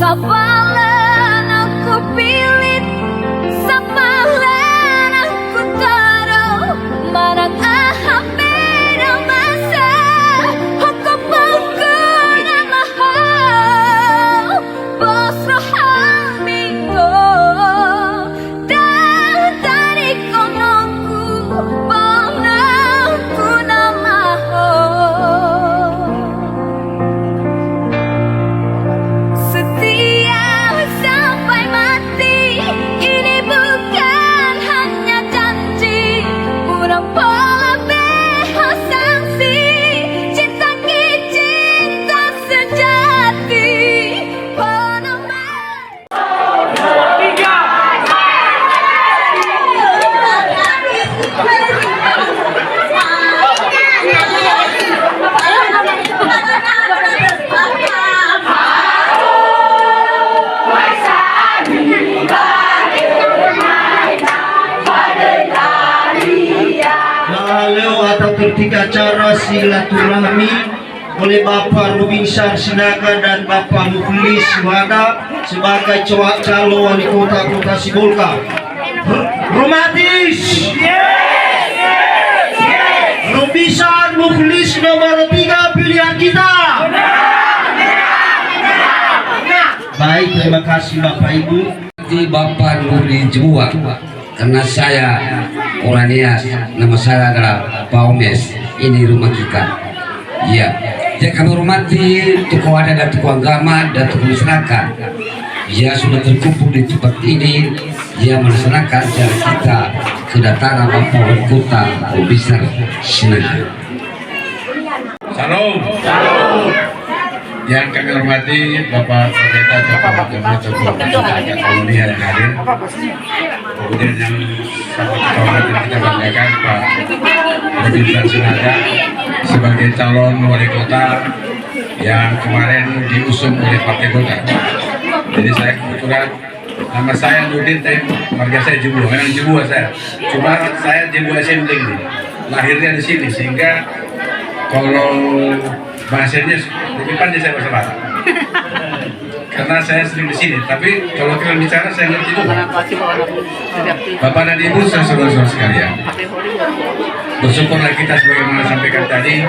Sapalan aku pilih, sapalan aku taruh, marang aham beda masa, hukum buku nama hal, bos rohan minggu, dan tarik konongku, bonangku nama hal. Setia sampai mati, ini bukan hanya janji, kurang pola behasangsi, cinta ki cinta sejati, Lalu atau ketika acara silaturahmi oleh Bapak Robinsar Sinaga dan Bapak Muflis Wada sebagai calon wali kota Kota Sibolga. Romantis. Robinsar Muflis nomor 3 pilihan kita. Baik, terima kasih Bapak Ibu. Di Bapak Nuri Jemua, karena saya orangnya, nama saya adalah Pak Omes, ini rumah kita. Iya, ya kami hormati tokoh adat dan tokoh agama dan tokoh masyarakat. Ya sudah terkumpul di tempat ini, ya melaksanakan acara kita kedatangan Bapak Wali Kota Robinsar Sinaga. Salam. Yang kami hormati Bapak Pendeta Tokoh Kolonial yang hadir, kemudian yang sangat kehormatan kita banggakan Pak Robinsar Sinaga sebagai calon wali kota yang kemarin diusung oleh Partai Golkar. Jadi saya kebetulan nama saya Nurdin, marga saya Jemua, memang Jemua saya. Cuma saya Jemua Assembling, lahirnya di sini sehingga kalau bahasanya lebih pandai saya bahasa Batak. Karena saya sering di sini, tapi kalau kita bicara saya ngerti juga. Bapak dan Ibu, saudara-saudara sekalian, bersyukurlah kita sebagaimana sampaikan tadi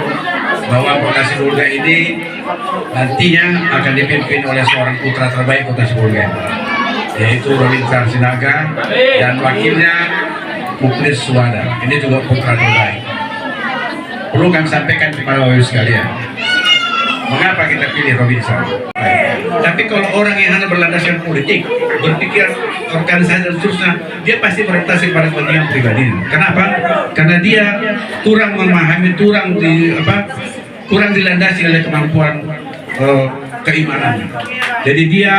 bahwa Kota Sibolga ini nantinya akan dipimpin oleh seorang putra terbaik Kota Sibolga, yaitu Robinsar Sinaga dan wakilnya Muflis Wada. Ini juga putra terbaik. Perlu kami sampaikan kepada Bapak Ibu sekalian, mengapa kita pilih Robinsar? Tapi kalau orang yang hanya berlandaskan politik, berpikir organisasi dan seterusnya, dia pasti berorientasi pada kepentingan pribadi. Kenapa? Karena dia kurang memahami, kurang dilandasi oleh kemampuan keimanan. Jadi dia,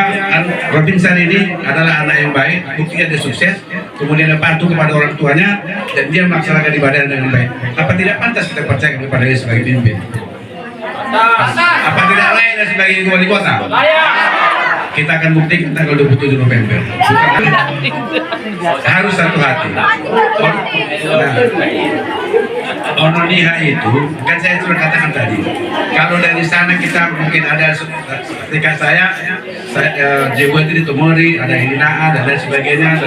Robinsar ini adalah anak yang baik, buktinya dia sukses, kemudian dia patuh kepada orang tuanya, dan dia melaksanakan ibadah dengan baik. Apa tidak pantas kita percaya kepada dia sebagai pemimpin? Apa tidak lain sebagai wali kota? Kita akan buktikan tanggal 27 November. Harus satu hati. Ononiha itu, kan saya sudah katakan tadi, kalau dari sana kita mungkin ada, ketika saya Jemua itu ditemui, ada Hinaa dan lain sebagainya,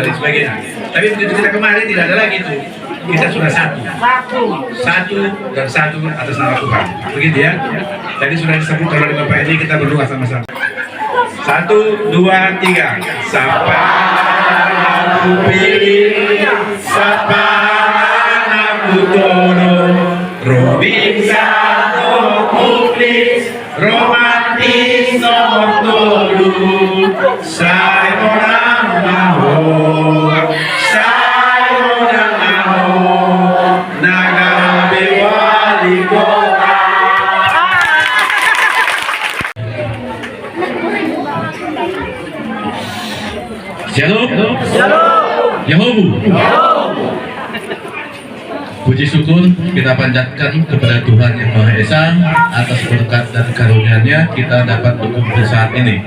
tapi begitu kita kemarin tidak ada lagi itu. Kita sudah satu dan satu atas nama Tuhan. Begitu ya. Tadi sudah disebut oleh Bapak ini, kita berdoa sama-sama. 1, 2, 3. Sapa aku pilih, sapa aku tolong, Robinsar Muflis, romantis nomor 7. Saya orang mau, Shalom. Yahobu. Puji syukur kita panjatkan kepada Tuhan Yang Maha Esa atas berkat dan karunia-Nya kita dapat berkumpul saat ini.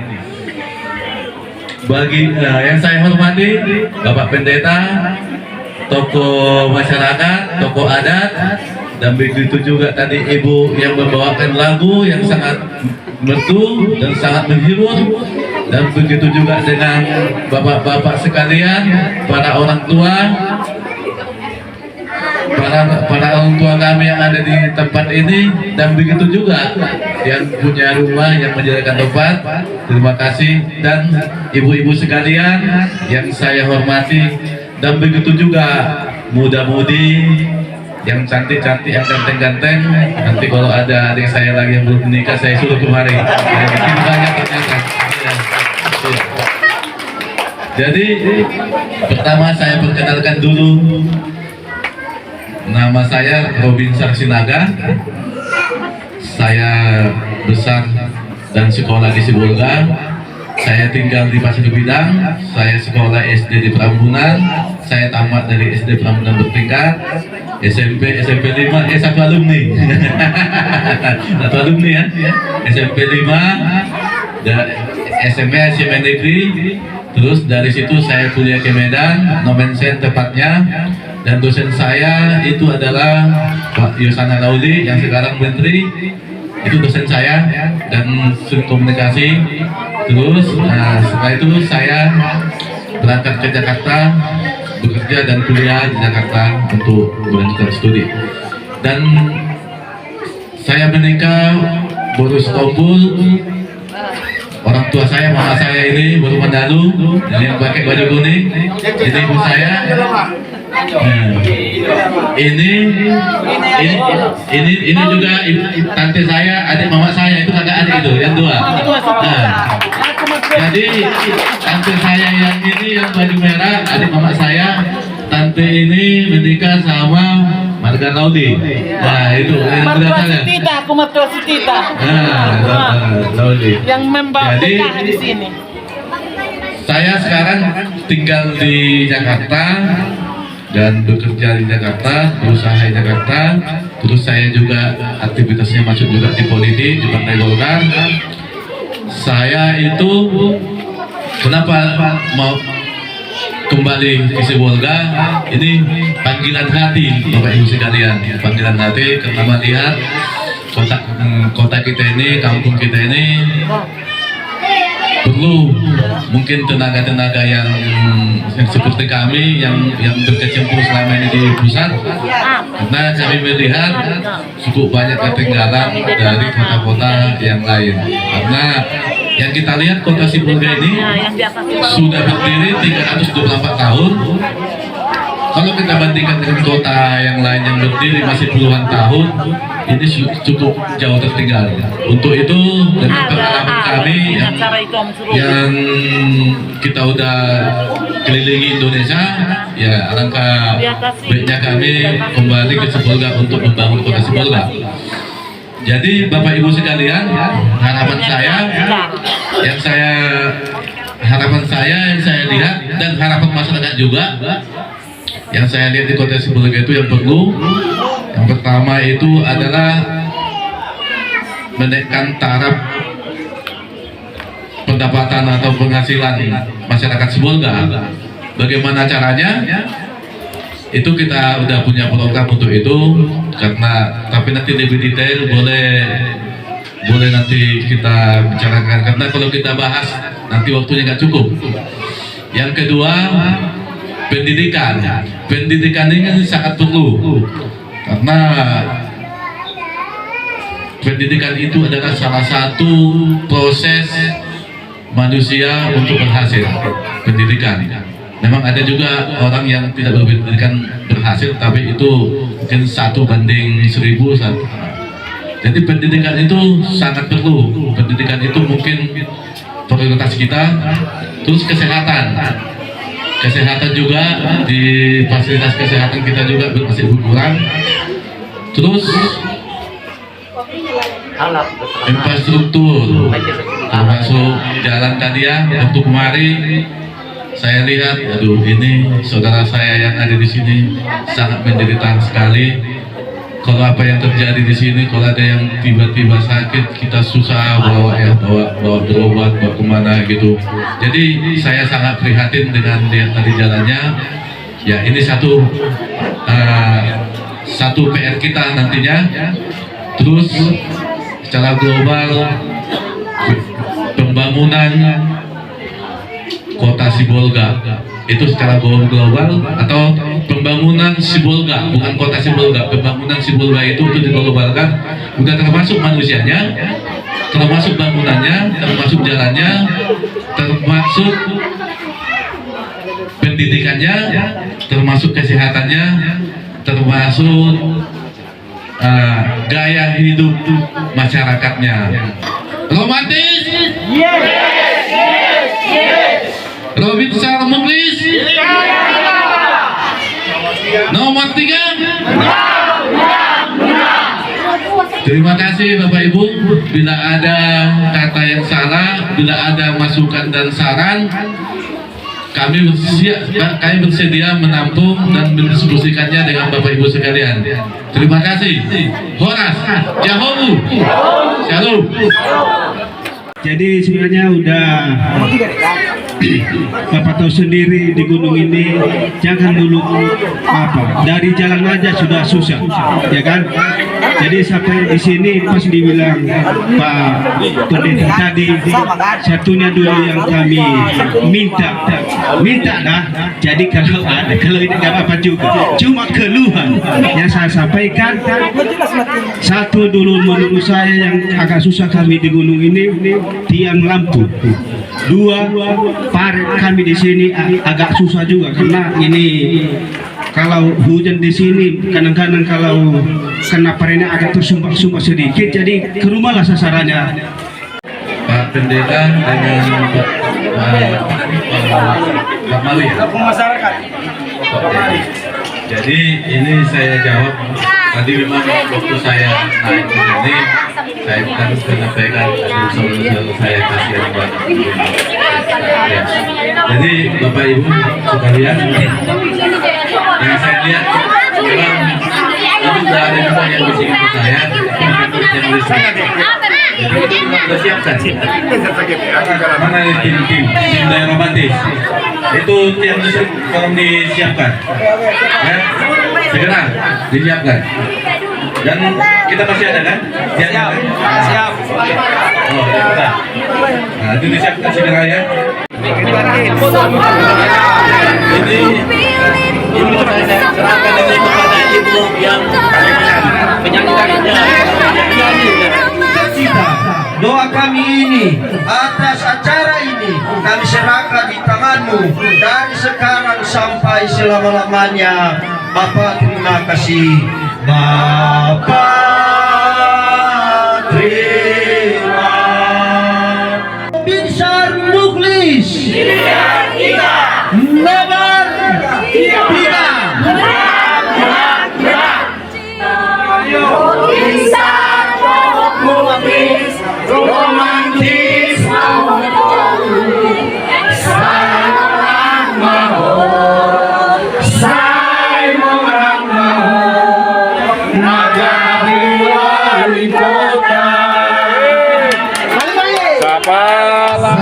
Bagi yang saya hormati Bapak Pendeta, tokoh masyarakat, tokoh adat, dan begitu juga tadi Ibu yang membawakan lagu yang sangat merdu dan sangat menghibur. dan begitu juga dengan bapak-bapak sekalian, para orang tua, para orang tua kami yang ada di tempat ini, dan begitu juga yang punya rumah yang menyediakan tempat. Terima kasih, dan ibu-ibu sekalian yang saya hormati, dan begitu juga muda-mudi yang cantik-cantik, yang ganteng-ganteng. Nanti kalau ada adik saya lagi yang belum menikah, saya suruh kemari. Mungkin banyak ternyata. Jadi pertama saya perkenalkan dulu, nama saya Robin Sarsinaga. Saya besar dan sekolah di Sibolga. Saya tinggal di Pasir Bidang. Saya sekolah SD di Prambunan. Saya tamat dari SD Prambunan bertingkat. SMP 5, satu alumni. Satu alumni ya. SMP 5, SMA Negeri. Terus dari situ saya kuliah ke Medan, Nomensen tepatnya. Dan dosen saya itu adalah Pak Yosana Lauli yang sekarang menteri. Itu dosen saya dan sering komunikasi. Terus setelah itu saya berangkat ke Jakarta, bekerja dan kuliah di Jakarta untuk melanjutkan studi. Dan saya menikah baru setompul. Orang tua saya, mama saya ini baru mendalu, ini yang pakai baju kuning. Ini ibu saya. Ini juga tante saya, adik mama saya, itu kakak adik itu yang dua. Jadi tante saya yang ini yang baju merah, adik mama saya. Tante ini menikah sama Marga Laudi. Nah itu yang Mertua si Tita, aku mertua si Tita. Laudi. Yang membawa nikah di sini. Saya sekarang tinggal di Jakarta dan bekerja di Jakarta, berusaha di Jakarta. Terus saya juga aktivitasnya masuk juga di politik di Partai Golkar. Saya itu kenapa mau kembali ke Sibolga? Ini panggilan hati, Bapak Ibu sekalian. Panggilan hati karena melihat kota kita ini, kampung kita ini perlu mungkin tenaga-tenaga yang seperti kami yang berkecimpung selama ini di pusat, karena kami melihat cukup banyak ketinggalan dari kota-kota yang lain. Karena yang kita lihat kota Sibolga ini sudah berdiri 324 tahun. Kalau kita bandingkan dengan kota yang lain yang berdiri masih puluhan tahun, ini cukup jauh tertinggal. Untuk itu dengan pengalaman kami yang kita udah kelilingi Indonesia, ya alangkah baiknya kami kembali ke Sibolga untuk membangun kota Sibolga. Jadi Bapak Ibu sekalian, harapan saya yang saya lihat dan harapan masyarakat juga yang saya lihat di kota Sibolga itu yang perlu, yang pertama itu adalah menaikkan taraf pendapatan atau penghasilan masyarakat Sibolga. Bagaimana caranya? Itu kita udah punya program untuk itu, tapi nanti lebih detail boleh nanti kita bicarakan, karena kalau kita bahas nanti waktunya nggak cukup. Yang kedua, pendidikan ini sangat perlu, karena pendidikan itu adalah salah satu proses manusia untuk berhasil. Pendidikan memang ada juga orang yang tidak berpendidikan berhasil, tapi itu mungkin 1:1000. Jadi pendidikan itu sangat perlu. Pendidikan itu mungkin prioritas kita. Terus kesehatan juga, di fasilitas kesehatan kita juga masih berkurang. Terus infrastruktur, termasuk jalan tadi ya. Waktu kemarin saya lihat, aduh ini saudara saya yang ada di sini sangat menderita sekali. Kalau apa yang terjadi di sini, kalau ada yang tiba-tiba sakit, kita susah bawa berobat, bawa kemana gitu. Jadi saya sangat prihatin dengan lihat tadi jalannya. Ya ini satu PR kita nantinya. Terus secara global pembangunan kota Sibolga itu secara global, atau pembangunan Sibolga, bukan kota Sibolga, pembangunan Sibolga itu diglobalkan, udah termasuk manusianya, termasuk bangunannya, termasuk jalannya, termasuk pendidikannya, termasuk kesehatannya, termasuk gaya hidup masyarakatnya. Romantis? Robin Sar Muklis? Nomor 3? Terima kasih Bapak Ibu. Bila ada kata yang salah, bila ada masukan dan saran, kami bersedia menampung dan mendiskusikannya dengan Bapak Ibu sekalian. Terima kasih. Horas, Jahobu, Shalom. Jadi sebenarnya udah Bapak tahu sendiri di gunung ini jangan dulu apa dari jalan aja sudah susah, ya kan? Jadi sampai di sini pas dibilang Pak Pendeta tadi satunya dulu yang kami minta dah. Jadi kalau ini nggak apa juga, cuma keluhan yang saya sampaikan. Satu dulu menurut saya yang agak susah kami di gunung ini tiang lampu. Dua, parit kami di sini agak susah juga karena ini kalau hujan di sini kadang-kadang kalau kena paritnya agak tersumbat-sumbat sedikit, jadi ke rumah lah sasarannya. Pak Pendeta dengan Pak Mawi ya? Masyarakat. Jadi ini saya jawab tadi, memang waktu saya naik ke sini saya harus menyampaikan saudara saya kasihan banget. Ya. Jadi Bapak Ibu sekalian, yang saya lihat memang itu sudah ada juga yang bising ke saya, yang listrik. Jadi kita siapkan. Mana tim daya romantis? Itu tiang listrik tolong disiapkan. Ya, segera disiapkan. Dan kita masih ada kan? Siap. Siap. Oh, kita. Nah, itu disiapkan segera ya. Ini saya serahkan ini kepada ibu yang Doa kami ini atas acara ini kami serahkan di tanganmu dari sekarang sampai selama-lamanya. Bapak terima kasih. Bapak terima. Binsar Muklis nomor 3. Romantis saya nagari wali kota Sapala